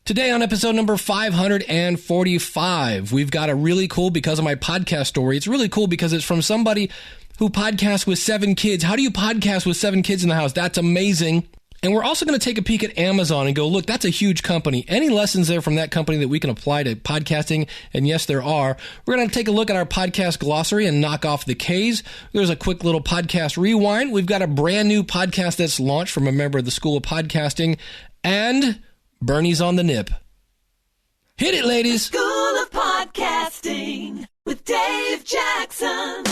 Today on episode number 545, we've got a really cool, because of my podcast story, it's really cool because it's from somebody who podcasts with 7 kids. How do you podcast with 7 kids in the house? That's amazing. And we're also going to take a peek at Amazon and go, look, that's a huge company. Any lessons there from that company that we can apply to podcasting? And yes, there are. We're going to take a look at our podcast glossary and knock off the Ks. There's a quick little podcast rewind. We've got a brand new podcast that's launched from a member of the School of Podcasting. And Bernie's on the nip. Hit it, ladies. School of Podcasting with Dave Jackson.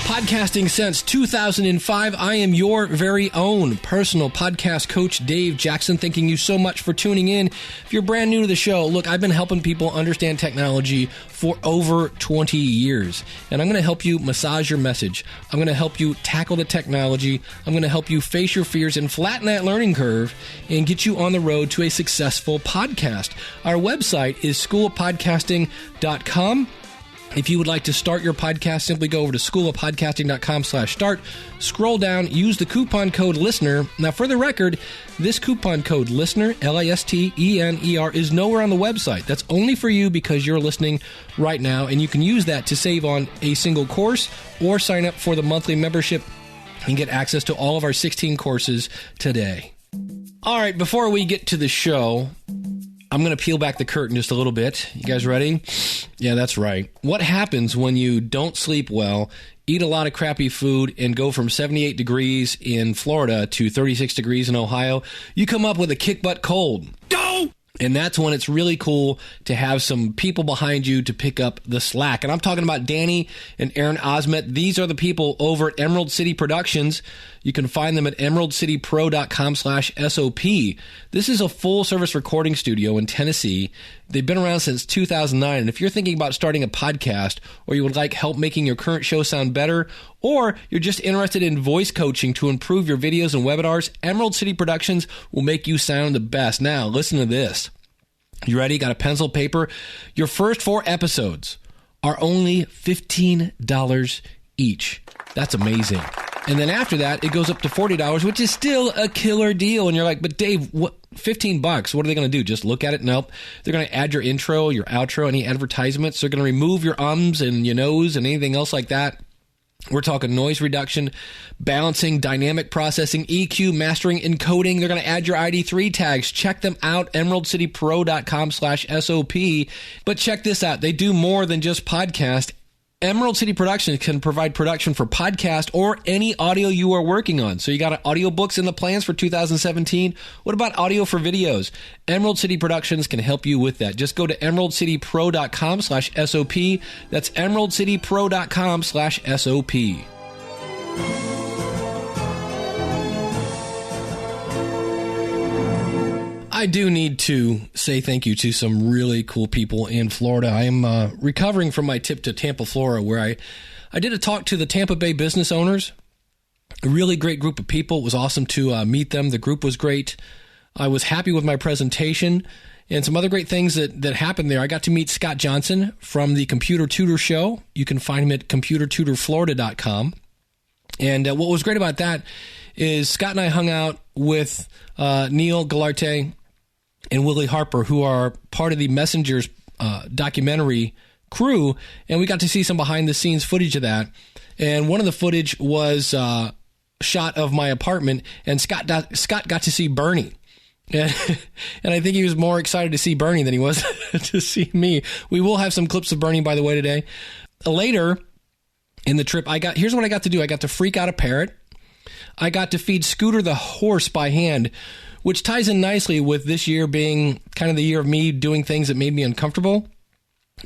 Podcasting since 2005. I am your very own personal podcast coach, Dave Jackson. Thanking you so much for tuning in. If you're brand new to the show, look, I've been helping people understand technology for over 20 years. And I'm going to help you massage your message. I'm going to help you tackle the technology. I'm going to help you face your fears and flatten that learning curve and get you on the road to a successful podcast. Our website is schoolofpodcasting.com. If you would like to start your podcast, simply go over to schoolofpodcasting.com/start. Scroll down, use the coupon code LISTENER. Now, for the record, this coupon code LISTENER, LISTENER, is nowhere on the website. That's only for you because you're listening right now, and you can use that to save on a single course or sign up for the monthly membership and get access to all of our 16 courses today. All right, before we get to the show, I'm going to peel back the curtain just a little bit. You guys ready? Yeah, that's right. What happens when you don't sleep well, eat a lot of crappy food, and go from 78 degrees in Florida to 36 degrees in Ohio? You come up with a kick-butt cold. Go! And that's when it's really cool to have some people behind you to pick up the slack. And I'm talking about Danny and Aaron Osmet. These are the people over at Emerald City Productions. You can find them at emeraldcitypro.com/SOP. This is a full-service recording studio in Tennessee. They've been around since 2009, and if you're thinking about starting a podcast, or you would like help making your current show sound better, or you're just interested in voice coaching to improve your videos and webinars, Emerald City Productions will make you sound the best. Now, listen to this. You ready? Got a pencil, paper? Your first 4 episodes are only $15 each. That's amazing. And then after that, it goes up to $40, which is still a killer deal. And you're like, but Dave, what? $15? What are they going to do? Just look at it? Nope. They're going to add your intro, your outro, any advertisements. They're going to remove your ums and your no's and anything else like that. We're talking noise reduction, balancing, dynamic processing, EQ, mastering, encoding. They're going to add your ID3 tags. Check them out, emeraldcitypro.com/SOP. But check this out. They do more than just podcast. Emerald City Productions can provide production for podcast or any audio you are working on. So you got audiobooks in the plans for 2017. What about audio for videos? Emerald City Productions can help you with that. Just go to emeraldcitypro.com/SOP. That's emeraldcitypro.com/SOP. I do need to say thank you to some really cool people in Florida. I am recovering from my trip to Tampa, Florida, where I did a talk to the Tampa Bay business owners. A really great group of people. It was awesome to meet them. The group was great. I was happy with my presentation and some other great things that happened there. I got to meet Scott Johnson from the Computer Tutor Show. You can find him at computertutorflorida.com. And what was great about that is Scott and I hung out with Neil Galarte and Willie Harper, who are part of the Messengers documentary crew, and we got to see some behind-the-scenes footage of that. And one of the footage was a shot of my apartment, and Scott got to see Bernie. And I think he was more excited to see Bernie than he was to see me. We will have some clips of Bernie, by the way, today. Later in the trip, here's what I got to do. I got to freak out a parrot. I got to feed Scooter the horse by hand, which ties in nicely with this year being kind of the year of me doing things that made me uncomfortable.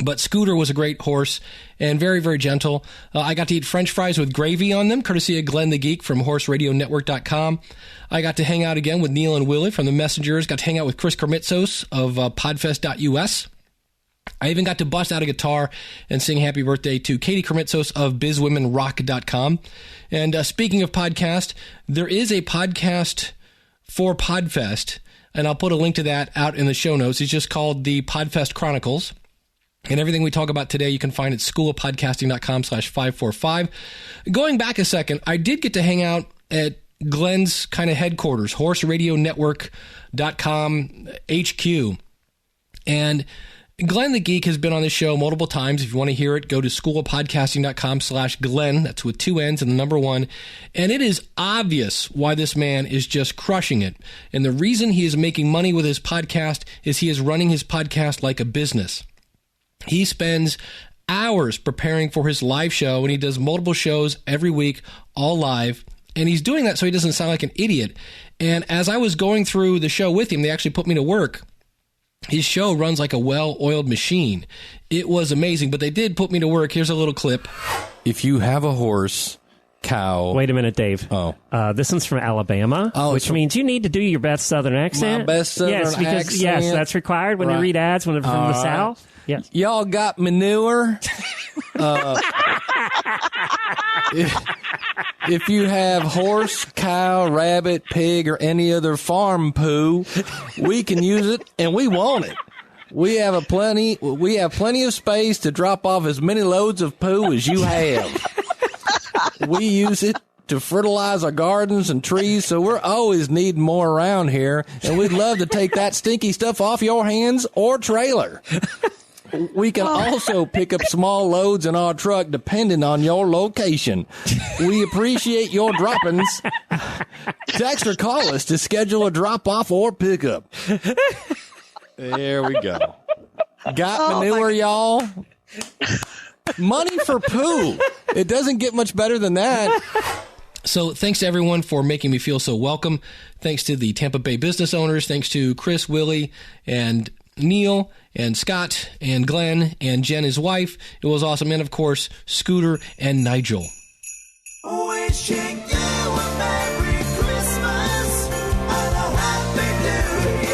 But Scooter was a great horse and very, very gentle. I got to eat French fries with gravy on them, courtesy of Glenn the Geek from HorseRadioNetwork.com. I got to hang out again with Neil and Willie from the Messengers. Got to hang out with Chris Kermitsos of Podfest.us. I even got to bust out a guitar and sing happy birthday to Katie Kermitsos of BizWomenRock.com. And speaking of podcast, there is a podcast for Podfest, and I'll put a link to that out in the show notes. It's just called the Podfest Chronicles. And everything we talk about today, you can find at schoolofpodcasting.com/545. Going back a second, I did get to hang out at Glenn's kind of headquarters, horseradionetwork.com HQ. And Glenn the Geek has been on this show multiple times. If you want to hear it, go to schoolofpodcasting.com/Glenn. That's with 2 N's and the number 1. And it is obvious why this man is just crushing it. And the reason he is making money with his podcast is he is running his podcast like a business. He spends hours preparing for his live show, and he does multiple shows every week, all live. And he's doing that so he doesn't sound like an idiot. And as I was going through the show with him, they actually put me to work. His show runs like a well-oiled machine. It was amazing, but they did put me to work. Here's a little clip. If you have a horse, cow... Wait a minute, Dave. Oh. This one's from Alabama, which means you need to do your best Southern accent. My best Southern accent. Yes, that's required when you read ads when they're from the South. Yes. Y'all got manure? If you have horse, cow, rabbit, pig, or any other farm poo, we can use it, and we want it. We have plenty of space to drop off as many loads of poo as you have. We use it to fertilize our gardens and trees, so we're always needing more around here, and we'd love to take that stinky stuff off your hands or trailer. We can also pick up small loads in our truck depending on your location. We appreciate your droppings. Text or call us to schedule a drop-off or pickup. There we go. Got manure, y'all? Money for poo. It doesn't get much better than that. So thanks to everyone for making me feel so welcome. Thanks to the Tampa Bay business owners. Thanks to Chris, Willie, and Neil, and Scott, and Glenn, and Jen, his wife. It was awesome. And, of course, Scooter and Nigel. Wishing you a Merry Christmas and a Happy New Year.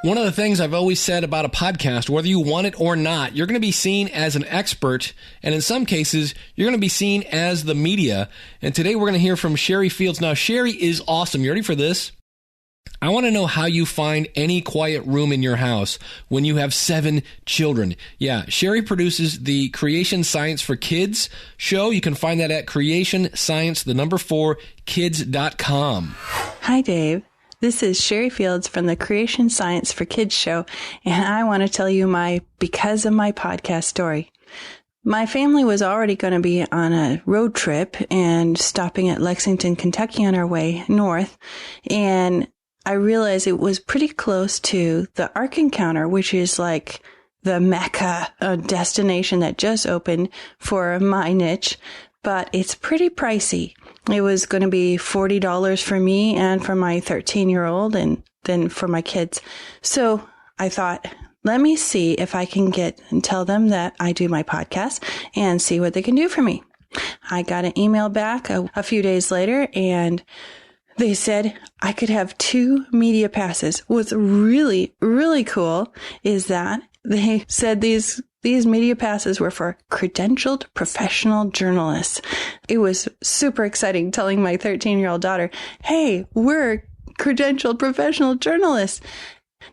One of the things I've always said about a podcast, whether you want it or not, you're going to be seen as an expert, and in some cases, you're going to be seen as the media. And today we're going to hear from Cheri Fields. Now, Cheri is awesome. You ready for this? I want to know how you find any quiet room in your house when you have 7 children. Yeah, Cheri produces the Creation Science for Kids show. You can find that at creationscience4kids.com. Hi, Dave. This is Cheri Fields from the Creation Science for Kids show, and I want to tell you my because of my podcast story. My family was already going to be on a road trip and stopping at Lexington, Kentucky on our way north, and I realized it was pretty close to the Ark Encounter, which is like the Mecca, a destination that just opened for my niche, but it's pretty pricey. It was going to be $40 for me and for my 13-year-old and then for my kids. So I thought, let me see if I can get and tell them that I do my podcast and see what they can do for me. I got an email back a few days later, and they said I could have 2 media passes. What's really, really cool is that they said these media passes were for credentialed professional journalists. It was super exciting telling my 13-year-old daughter, hey, we're credentialed professional journalists.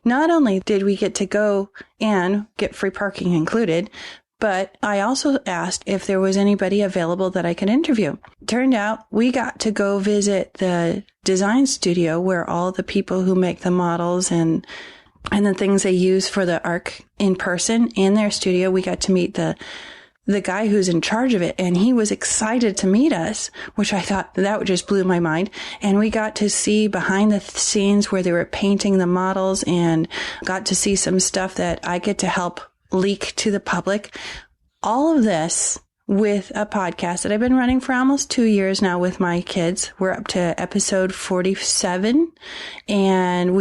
Not only did we get to go and get free parking included, but I also asked if there was anybody available that I could interview. Turned out we got to go visit the design studio where all the people who make the models and the things they use for the Ark in person in their studio. We got to meet the guy who's in charge of it, and he was excited to meet us, which I thought that just blew my mind. And we got to see behind the scenes where they were painting the models and got to see some stuff that I get to help leak to the public. All of this with a podcast that I've been running for almost 2 years now with my kids. We're up to episode 47, and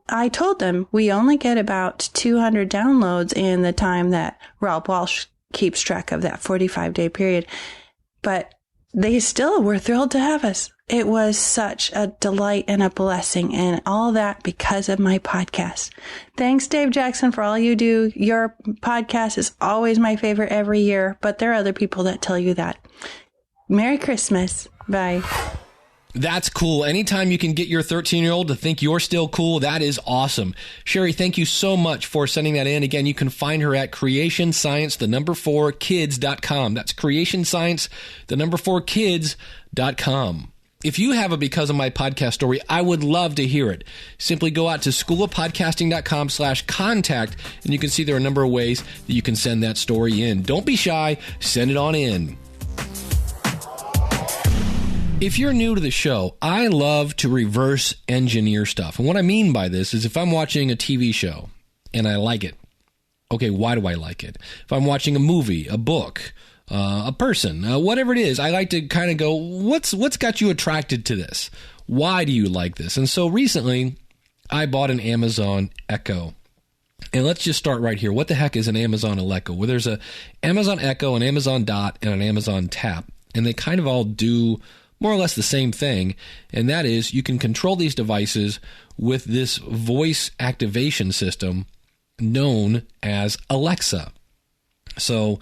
I told them we only get about 200 downloads in the time that Rob Walsh keeps track of that 45-day period. But they still were thrilled to have us. It was such a delight and a blessing, and all that because of my podcast. Thanks, Dave Jackson, for all you do. Your podcast is always my favorite every year, but there are other people that tell you that. Merry Christmas. Bye. That's cool. Anytime you can get your 13-year-old to think you're still cool, that is awesome. Cheri, thank you so much for sending that in. Again, you can find her at creationscience4kids.com. That's creationscience4kids.com. If you have a Because of My Podcast story, I would love to hear it. Simply go out to schoolofpodcasting.com/contact, and you can see there are a number of ways that you can send that story in. Don't be shy. Send it on in. If you're new to the show, I love to reverse engineer stuff. And what I mean by this is if I'm watching a TV show and I like it, okay, why do I like it? If I'm watching a movie, a book, a person, whatever it is, I like to kind of go, what's got you attracted to this? Why do you like this? And so recently, I bought an Amazon Echo. And let's just start right here. What the heck is an Amazon Echo? Well, there's an Amazon Echo, an Amazon Dot, and an Amazon Tap. And they kind of all do more or less the same thing, and that is you can control these devices with this voice activation system known as Alexa. So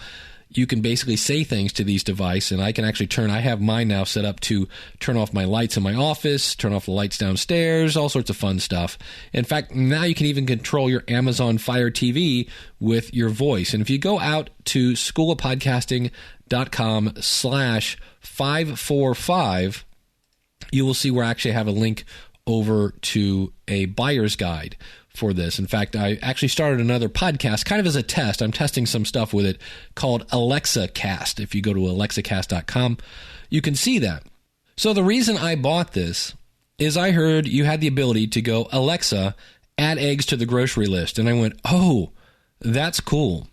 you can basically say things to these devices, and I can actually I have mine now set up to turn off my lights in my office, turn off the lights downstairs, all sorts of fun stuff. In fact, now you can even control your Amazon Fire TV with your voice. And if you go out to schoolofpodcasting.com/545, you will see where I actually have a link over to a buyer's guide for this. In fact, I actually started another podcast kind of as a test. I'm testing some stuff with it called Alexa Cast. If you go to alexacast.com, you can see that. So the reason I bought this is I heard you had the ability to go, Alexa, add eggs to the grocery list. And I went, oh, that's cool.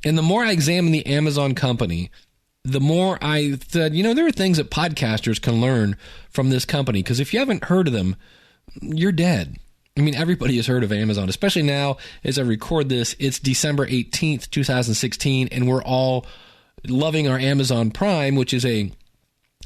And the more I examined the Amazon company, the more I said, there are things that podcasters can learn from this company. Because if you haven't heard of them, you're dead. I mean, everybody has heard of Amazon, especially now as I record this. It's December 18th, 2016, and we're all loving our Amazon Prime, which is a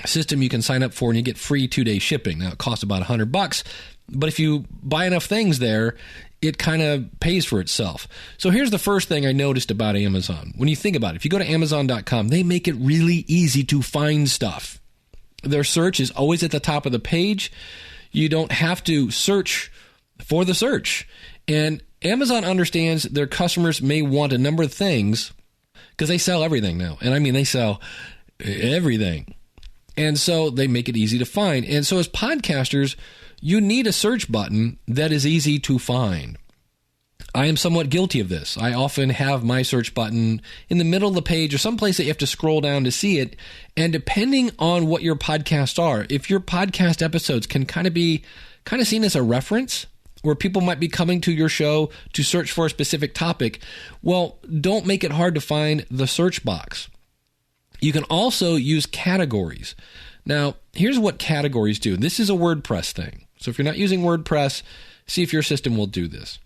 system you can sign up for and you get free 2-day shipping. Now, it costs about $100, but if you buy enough things there, it kind of pays for itself. So here's the first thing I noticed about Amazon. When you think about it, if you go to Amazon.com, they make it really easy to find stuff. Their search is always at the top of the page. You don't have to search for the search. And Amazon understands their customers may want a number of things because they sell everything now. And I mean, they sell everything. And so they make it easy to find. And so as podcasters, you need a search button that is easy to find. I am somewhat guilty of this. I often have my search button in the middle of the page or someplace that you have to scroll down to see it. And depending on what your podcasts are, if your podcast episodes can kind of be seen as a reference, where people might be coming to your show to search for a specific topic, well, don't make it hard to find the search box. You can also use categories. Now, here's what categories do. This is a WordPress thing. So if you're not using WordPress, see if your system will do this.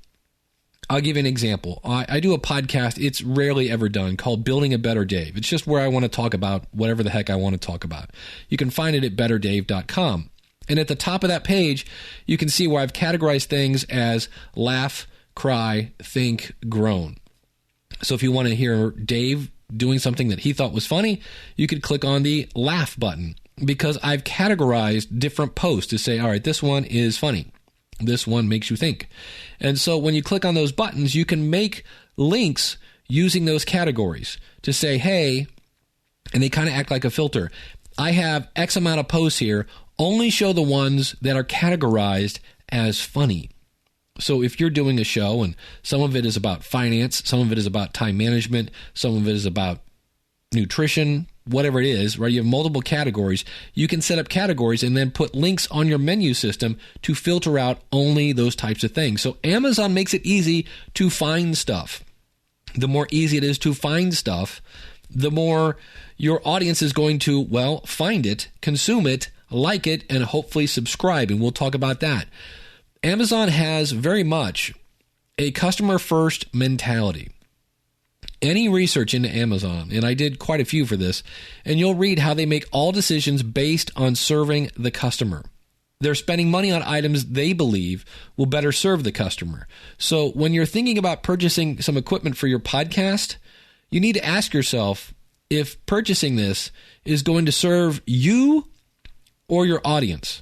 I'll give you an example. I do a podcast, it's rarely ever done, called Building a Better Dave. It's just where I want to talk about whatever the heck I want to talk about. You can find it at betterdave.com. And at the top of that page, you can see where I've categorized things as laugh, cry, think, groan. So if you want to hear Dave doing something that he thought was funny, you could click on the laugh button because I've categorized different posts to say, all right, this one is funny. This one makes you think. And so when you click on those buttons, you can make links using those categories to say, hey, and they kind of act like a filter. I have X amount of posts here. Only show the ones that are categorized as funny. So if you're doing a show and some of it is about finance, some of it is about time management, some of it is about nutrition, whatever it is, right? You have multiple categories. You can set up categories and then put links on your menu system to filter out only those types of things. So Amazon makes it easy to find stuff. The more easy it is to find stuff, the more your audience is going to, well, find it, consume it, like it, and hopefully subscribe, and we'll talk about that. Amazon has very much a customer-first mentality. Any research into Amazon, and I did quite a few for this, and you'll read how they make all decisions based on serving the customer. They're spending money on items they believe will better serve the customer. So when you're thinking about purchasing some equipment for your podcast, you need to ask yourself if purchasing this is going to serve you or your audience?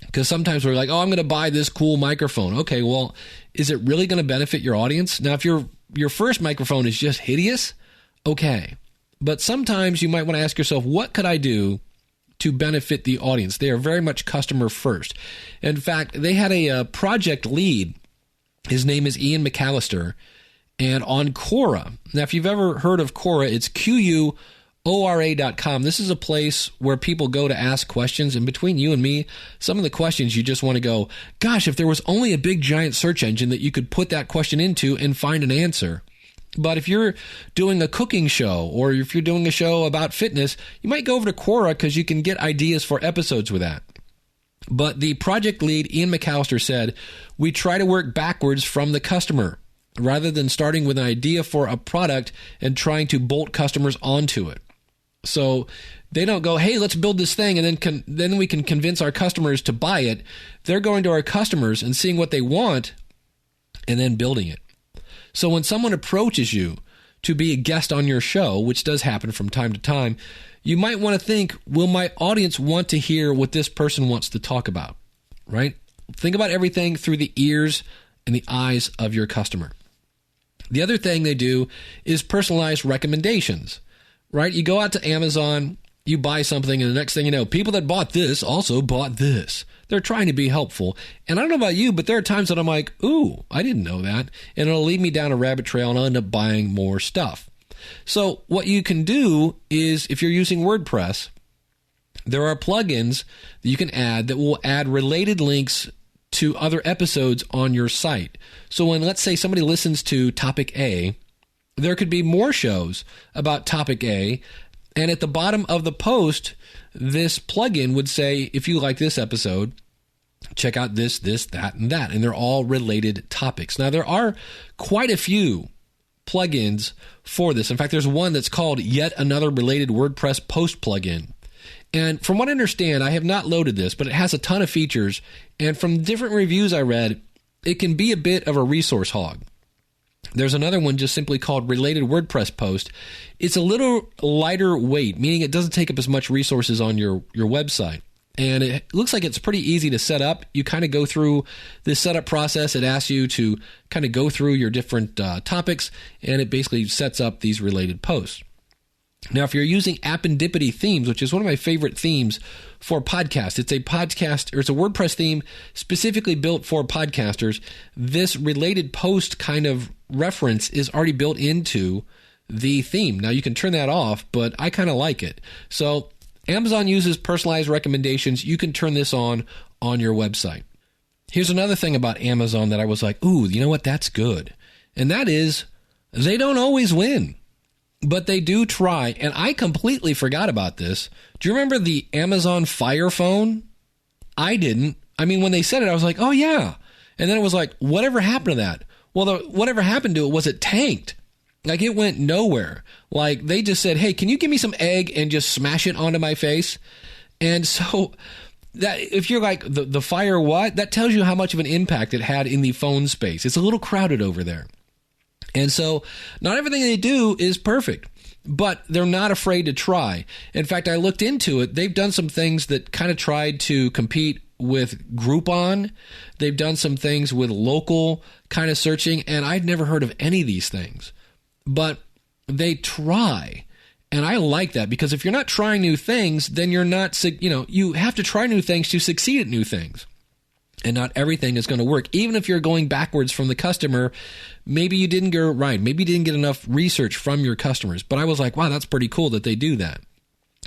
Because sometimes we're like, oh, I'm going to buy this cool microphone. Okay, well, is it really going to benefit your audience? Now, if your first microphone is just hideous, okay. But sometimes you might want to ask yourself, what could I do to benefit the audience? They are very much customer first. In fact, they had a project lead. His name is Ian McAllister. And on Quora, now if you've ever heard of Quora, it's QUORA.com. This is a place where people go to ask questions. And between you and me, some of the questions you just want to go, gosh, if there was only a big giant search engine that you could put that question into and find an answer. But if you're doing a cooking show or if you're doing a show about fitness, you might go over to Quora because you can get ideas for episodes with that. But the project lead, Ian McAllister, said, we try to work backwards from the customer rather than starting with an idea for a product and trying to bolt customers onto it. So they don't go, hey, let's build this thing and then we can convince our customers to buy it. They're going to our customers and seeing what they want and then building it. So when someone approaches you to be a guest on your show, which does happen from time to time, you might want to think, will my audience want to hear what this person wants to talk about, right? Think about everything through the ears and the eyes of your customer. The other thing they do is personalized recommendations, right? You go out to Amazon, you buy something, and the next thing you know, people that bought this also bought this. They're trying to be helpful. And I don't know about you, but there are times that I'm like, ooh, I didn't know that. And it'll lead me down a rabbit trail and I'll end up buying more stuff. So what you can do is, if you're using WordPress, there are plugins that you can add that will add related links to other episodes on your site. So when, let's say, somebody listens to topic A, there could be more shows about topic A. And at the bottom of the post, this plugin would say, if you like this episode, check out this, that, and that. And they're all related topics. Now, there are quite a few plugins for this. In fact, there's one that's called Yet Another Related WordPress Post Plugin. And from what I understand, I have not loaded this, but it has a ton of features. And from different reviews I read, it can be a bit of a resource hog. There's another one just simply called Related WordPress Post. It's a little lighter weight, meaning it doesn't take up as much resources on your website. And it looks like it's pretty easy to set up. You kind of go through this setup process. It asks you to kind of go through your different topics, and it basically sets up these related posts. Now, if you're using Appendipity themes, which is one of my favorite themes for podcasts, it's a podcast, or it's a WordPress theme specifically built for podcasters. This related post kind of reference is already built into the theme. Now, you can turn that off, but I kind of like it. So Amazon uses personalized recommendations. You can turn this on your website. Here's another thing about Amazon that I was like, ooh, you know what? That's good. And that is, they don't always win. But they do try, and I completely forgot about this. Do you remember the Amazon Fire Phone? I didn't. I mean, when they said it, I was like, oh, yeah. And then it was like, whatever happened to that? Well, whatever happened to it was it tanked. Like, it went nowhere. Like, they just said, hey, can you give me some egg and just smash it onto my face? And so that, if you're like, the Fire what? That tells you how much of an impact it had in the phone space. It's a little crowded over there. And so not everything they do is perfect, but they're not afraid to try. In fact, I looked into it. They've done some things that kind of tried to compete with Groupon. They've done some things with local kind of searching, and I'd never heard of any of these things. But they try, and I like that, because if you're not trying new things, then you're not, you have to try new things to succeed at new things. And not everything is going to work. Even if you're going backwards from the customer, maybe you didn't get it right. Maybe you didn't get enough research from your customers. But I was like, wow, that's pretty cool that they do that.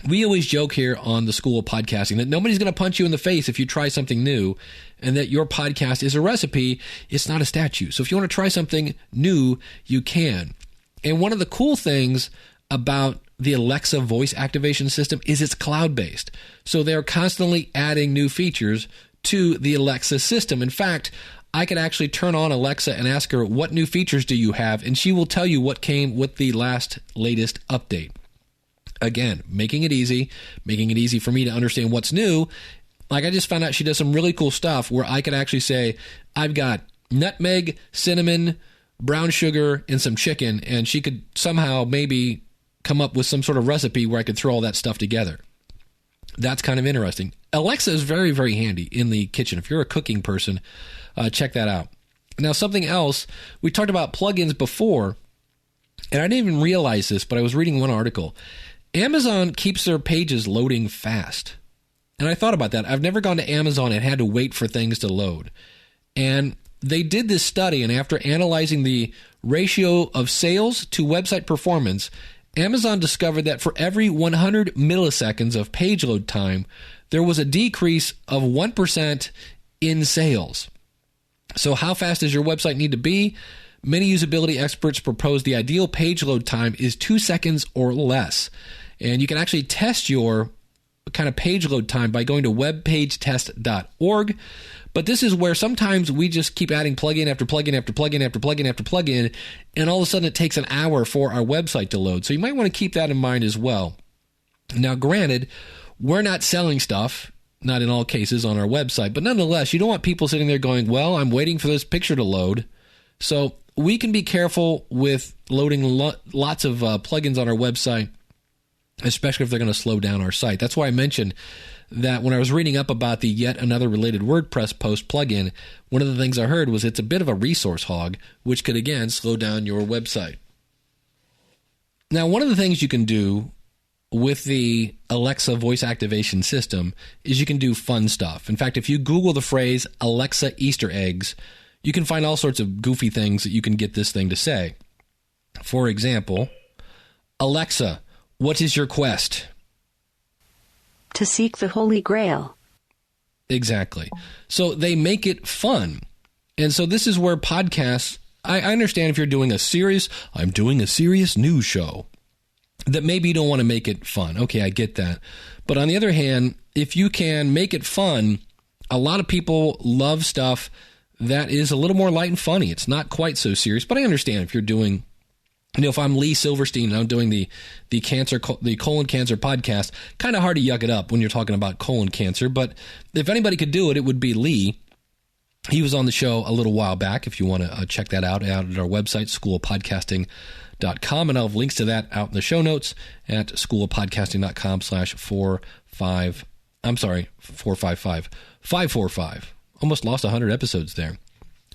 We always joke here on the School of Podcasting that nobody's going to punch you in the face if you try something new, and that your podcast is a recipe. It's not a statue. So if you want to try something new, you can. And one of the cool things about the Alexa voice activation system is it's cloud-based. So they're constantly adding new features to the Alexa system. In fact, I could actually turn on Alexa and ask her, what new features do you have? And she will tell you what came with the latest update. Again, making it easy for me to understand what's new. Like, I just found out she does some really cool stuff where I could actually say, I've got nutmeg, cinnamon, brown sugar, and some chicken. And she could somehow maybe come up with some sort of recipe where I could throw all that stuff together. That's kind of interesting. Alexa is very, very handy in the kitchen. If you're a cooking person, check that out. Now, something else, we talked about plugins before, and I didn't even realize this, but I was reading one article. Amazon keeps their pages loading fast. And I thought about that. I've never gone to Amazon and had to wait for things to load. And they did this study, and after analyzing the ratio of sales to website performance, Amazon discovered that for every 100 milliseconds of page load time, there was a decrease of 1% in sales. So how fast does your website need to be? Many usability experts propose the ideal page load time is 2 seconds or less. And you can actually test your kind of page load time by going to webpagetest.org. But this is where sometimes we just keep adding plugin after plugin after plugin after plugin after plugin, and all of a sudden it takes an hour for our website to load. So you might want to keep that in mind as well. Now, granted, we're not selling stuff, not in all cases, on our website, but nonetheless, you don't want people sitting there going, well, I'm waiting for this picture to load. So we can be careful with loading lots of plugins on our website, especially if they're going to slow down our site. That's why I mentioned that when I was reading up about the Yet Another Related WordPress Post plugin, one of the things I heard was it's a bit of a resource hog, which could, again, slow down your website. Now, one of the things you can do with the Alexa voice activation system is you can do fun stuff. In fact, if you Google the phrase Alexa Easter eggs, you can find all sorts of goofy things that you can get this thing to say. For example, Alexa, what is your quest? To seek the Holy Grail. Exactly. So they make it fun. And so this is where podcasts, I understand if you're doing I'm doing a serious news show, that maybe you don't want to make it fun. Okay, I get that. But on the other hand, if you can make it fun, a lot of people love stuff that is a little more light and funny. It's not quite so serious, but I understand if you're doing, if I'm Lee Silverstein and I'm doing the colon cancer podcast, kind of hard to yuck it up when you're talking about colon cancer. But if anybody could do it, it would be Lee. He was on the show a little while back. If you want to check that out at our website, schoolofpodcasting.com, and I'll have links to that out in the show notes at schoolofpodcasting.com/545. Almost lost 100 episodes there.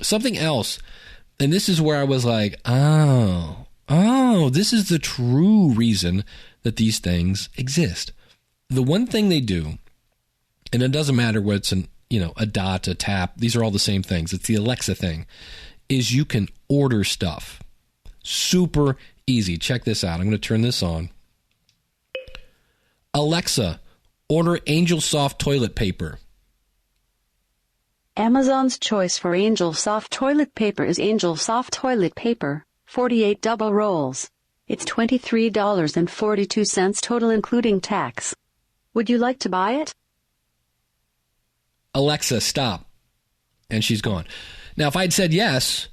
Something else, and this is where I was like, oh, this is the true reason that these things exist. The one thing they do, and it doesn't matter whether it's a dot, a tap, these are all the same things. It's the Alexa thing, is you can order stuff. Super easy. Check this out. I'm going to turn this on. Alexa, order Angel Soft toilet paper. Amazon's choice for Angel Soft toilet paper is Angel Soft toilet paper, 48 double rolls. It's $23.42 total including tax. Would you like to buy it? Alexa, stop. And she's gone. Now, if I'd said yes,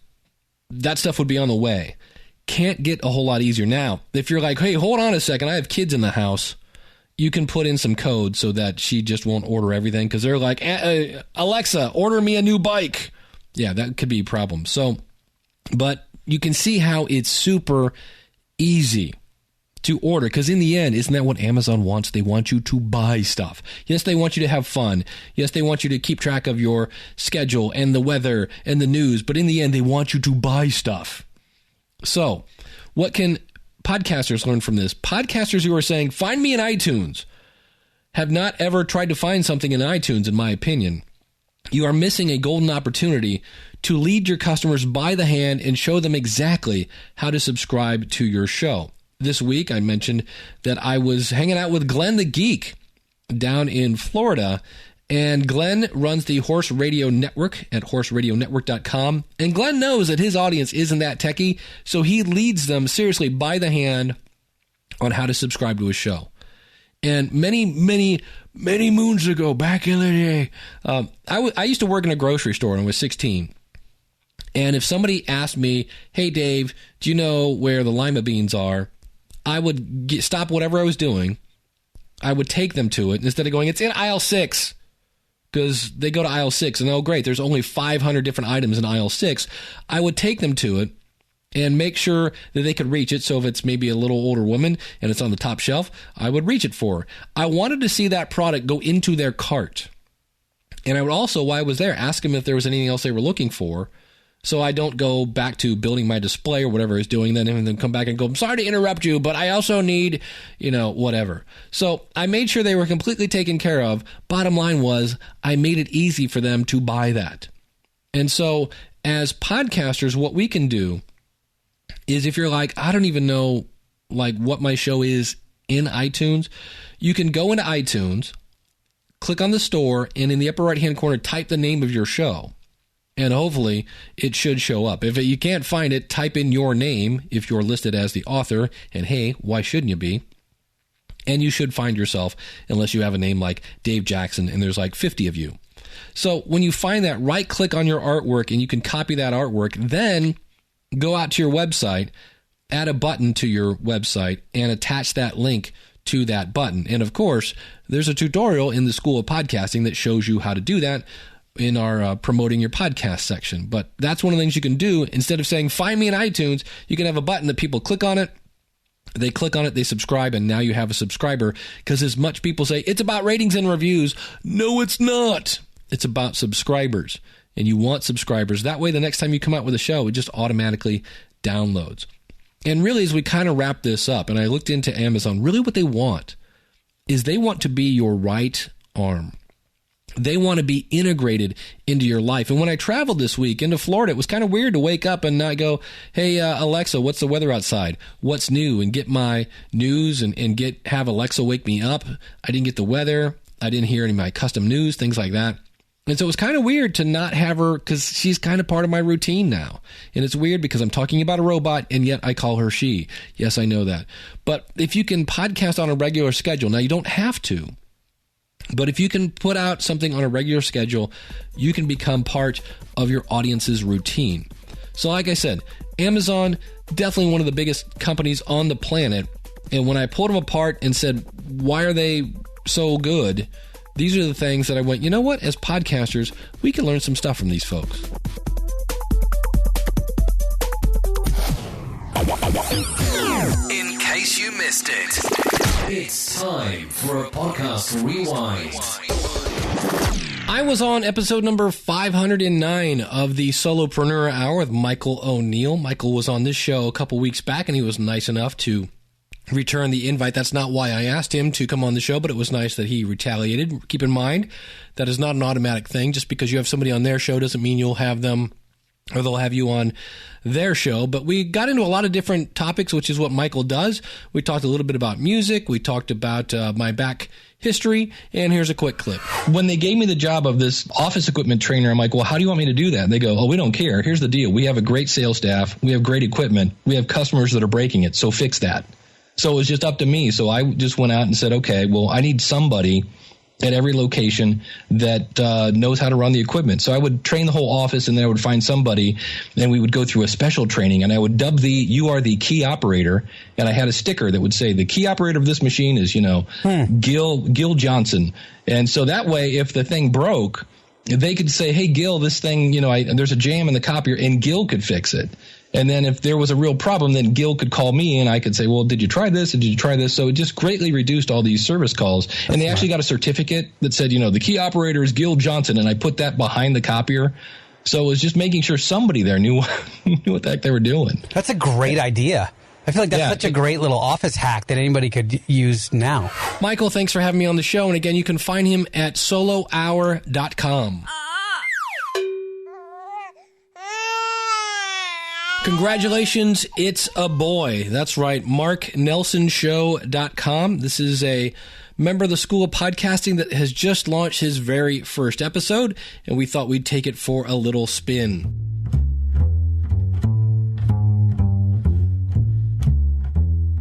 that stuff would be on the way. Can't get a whole lot easier. Now, if you're like, hey, hold on a second, I have kids in the house, you can put in some code so that she just won't order everything because they're like, Alexa, order me a new bike. Yeah, that could be a problem. So, but you can see how it's super easy to order because in the end, isn't that what Amazon wants? They want you to buy stuff. Yes, they want you to have fun. Yes, they want you to keep track of your schedule and the weather and the news. But in the end, they want you to buy stuff. So what can podcasters learn from this? Podcasters who are saying, find me in iTunes, have not ever tried to find something in iTunes, in my opinion. You are missing a golden opportunity to lead your customers by the hand and show them exactly how to subscribe to your show. This week, I mentioned that I was hanging out with Glenn the Geek down in Florida, and Glenn runs the Horse Radio Network at horseradionetwork.com, and Glenn knows that his audience isn't that techie, so he leads them seriously by the hand on how to subscribe to his show. And many moons ago, back in the day, I used to work in a grocery store when I was 16. And if somebody asked me, hey, Dave, do you know where the lima beans are? I would stop whatever I was doing. I would take them to it instead of going, it's in aisle 6. Because they go to aisle 6 and, oh, great, there's only 500 different items in aisle 6. I would take them to it and make sure that they could reach it. So if it's maybe a little older woman and it's on the top shelf, I would reach it for her. I wanted to see that product go into their cart. And I would also, while I was there, ask them if there was anything else they were looking for. So I don't go back to building my display or whatever I was doing then and then come back and go, I'm sorry to interrupt you, but I also need, whatever. So I made sure they were completely taken care of. Bottom line was I made it easy for them to buy that. And so as podcasters, what we can do is if you're like, I don't even know what my show is in iTunes, you can go into iTunes, click on the store, and in the upper right-hand corner, type the name of your show. And hopefully it should show up. If you can't find it, type in your name if you're listed as the author. And hey, why shouldn't you be? And you should find yourself, unless you have a name like Dave Jackson and there's 50 of you. So when you find that, right-click on your artwork and you can copy that artwork. Then go out to your website, add a button to your website, and attach that link to that button. And of course, there's a tutorial in the School of Podcasting that shows you how to do that in our promoting your podcast section. But that's one of the things you can do. Instead of saying, find me in iTunes, you can have a button that people click on it. They click on it, they subscribe, and now you have a subscriber. Because as much people say, it's about ratings and reviews. No, it's not. It's about subscribers. And you want subscribers. That way, the next time you come out with a show, it just automatically downloads. And really, as we kind of wrap this up, and I looked into Amazon, really what they want is they want to be your right arm. They want to be integrated into your life. And when I traveled this week into Florida, it was kind of weird to wake up and not go, hey, Alexa, what's the weather outside? What's new? And get my news and have Alexa wake me up. I didn't get the weather. I didn't hear any of my custom news, things like that. And so it was kind of weird to not have her because she's kind of part of my routine now. And it's weird because I'm talking about a robot and yet I call her she. Yes, I know that. But if you can podcast on a regular schedule, now you don't have to. But if you can put out something on a regular schedule, you can become part of your audience's routine. So like I said, Amazon, definitely one of the biggest companies on the planet. And when I pulled them apart and said, why are they so good? These are the things that I went, you know what? As podcasters, we can learn some stuff from these folks. In case you missed it, it's time for a podcast rewind. I was on episode number 509 of the Solopreneur Hour with Michael O'Neill. Michael was on this show a couple weeks back, and he was nice enough to return the invite. That's not why I asked him to come on the show, but it was nice that he retaliated. Keep in mind, that is not an automatic thing. Just because you have somebody on their show doesn't mean you'll have them or they'll have you on their show. But we got into a lot of different topics, which is what Michael does. We talked a little bit about music. We talked about my back history. And here's a quick clip. When they gave me the job of this office equipment trainer, I'm like, well, how do you want me to do that? And they go, oh, we don't care. Here's the deal. We have a great sales staff. We have great equipment. We have customers that are breaking it. So fix that. So it was just up to me. So I just went out and said, okay, well, I need somebody at every location that knows how to run the equipment. So I would train the whole office, and then I would find somebody, and we would go through a special training, and I would dub you are the key operator, and I had a sticker that would say the key operator of this machine is, Gil Johnson. And so that way, if the thing broke, they could say, hey, Gil, this thing, there's a jam in the copier, and Gil could fix it. And then if there was a real problem, then Gil could call me and I could say, well, did you try this? Did you try this? So it just greatly reduced all these service calls. And they actually got a certificate that said, the key operator is Gil Johnson. And I put that behind the copier. So it was just making sure somebody there knew what the heck they were doing. That's a great idea. I feel like that's such a great little office hack that anybody could use now. Michael, thanks for having me on the show. And again, you can find him at solohour.com. Congratulations, it's a boy. That's right, marknelsonshow.com. This is a member of the School of Podcasting that has just launched his very first episode, and we thought we'd take it for a little spin.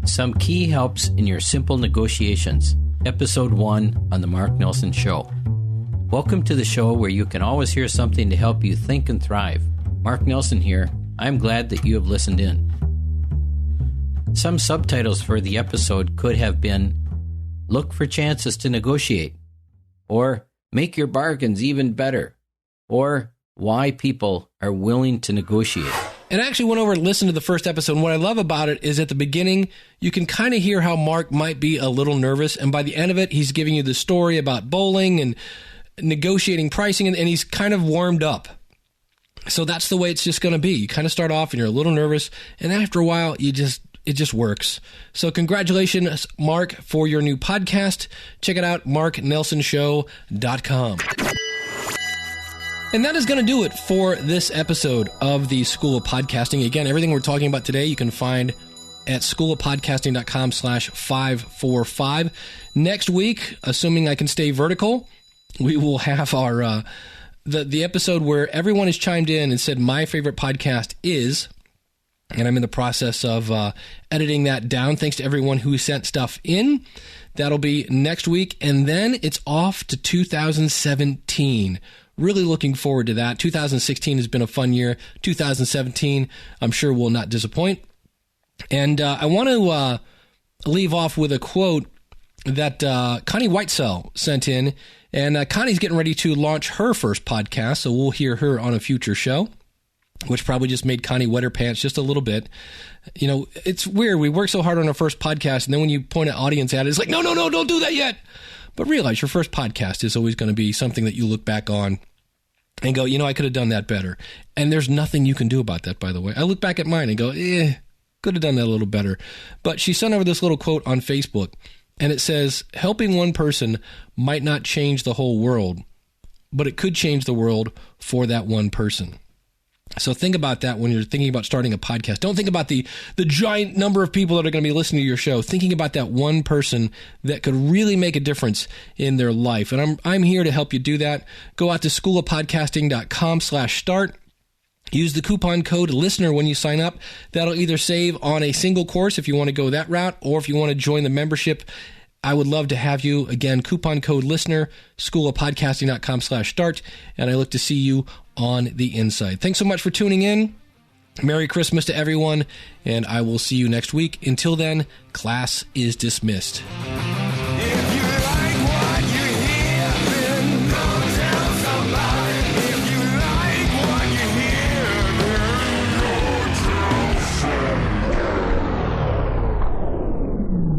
Some key helps in your simple negotiations. Episode 1 on The Mark Nelson Show. Welcome to the show where you can always hear something to help you think and thrive. Mark Nelson here. I'm glad that you have listened in. Some subtitles for the episode could have been, Look for chances to negotiate, or Make your bargains even better, or Why people are willing to negotiate. And I actually went over and listened to the first episode. And what I love about it is at the beginning, you can kind of hear how Mark might be a little nervous. And by the end of it, he's giving you the story about bowling and negotiating pricing, and he's kind of warmed up. So that's the way it's just going to be. You kind of start off and you're a little nervous, and after a while, it just works. So congratulations, Mark, for your new podcast. Check it out, marknelsonshow.com. And that is going to do it for this episode of the School of Podcasting. Again, everything we're talking about today, you can find at schoolofpodcasting.com/545. Next week, assuming I can stay vertical, we will have our the episode where everyone has chimed in and said my favorite podcast is, and I'm in the process of editing that down. Thanks to everyone who sent stuff in. That'll be next week, and then it's off to 2017. Really looking forward to that. 2016 has been a fun year. 2017, I'm sure, will not disappoint. And I want to leave off with a quote that Connie Whitesell sent in. And Connie's getting ready to launch her first podcast, so we'll hear her on a future show, which probably just made Connie wet her pants just a little bit. You know, it's weird. We work so hard on our first podcast, and then when you point an audience at it, it's like, no, don't do that yet. But realize your first podcast is always going to be something that you look back on and go, I could have done that better. And there's nothing you can do about that, by the way. I look back at mine and go, could have done that a little better. But she sent over this little quote on Facebook, and it says, helping one person might not change the whole world, but it could change the world for that one person. So think about that when you're thinking about starting a podcast. Don't think about the giant number of people that are going to be listening to your show. Thinking about that one person that could really make a difference in their life. And I'm here to help you do that. Go out to schoolofpodcasting.com/start. Use the coupon code LISTENER when you sign up. That'll either save on a single course if you want to go that route, or if you want to join the membership, I would love to have you. Again, coupon code LISTENER, schoolofpodcasting.com/start, and I look to see you on the inside. Thanks so much for tuning in. Merry Christmas to everyone, and I will see you next week. Until then, class is dismissed.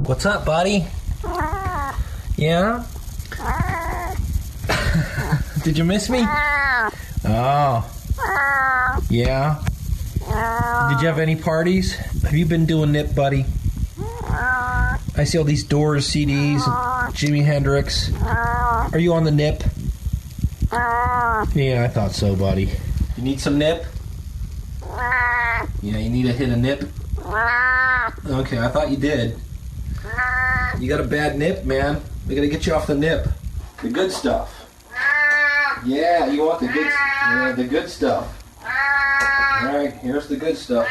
What's up, buddy? Yeah? Did you miss me? Oh. Yeah? Did you have any parties? Have you been doing nip, buddy? I see all these Doors CDs, Jimi Hendrix. Are you on the nip? Yeah, I thought so, buddy. You need some nip? Yeah, you need to hit a nip? Okay, I thought you did. You got a bad nip, man. We gotta get you off the nip. The good stuff. Yeah, you want the good stuff. All right, here's the good stuff.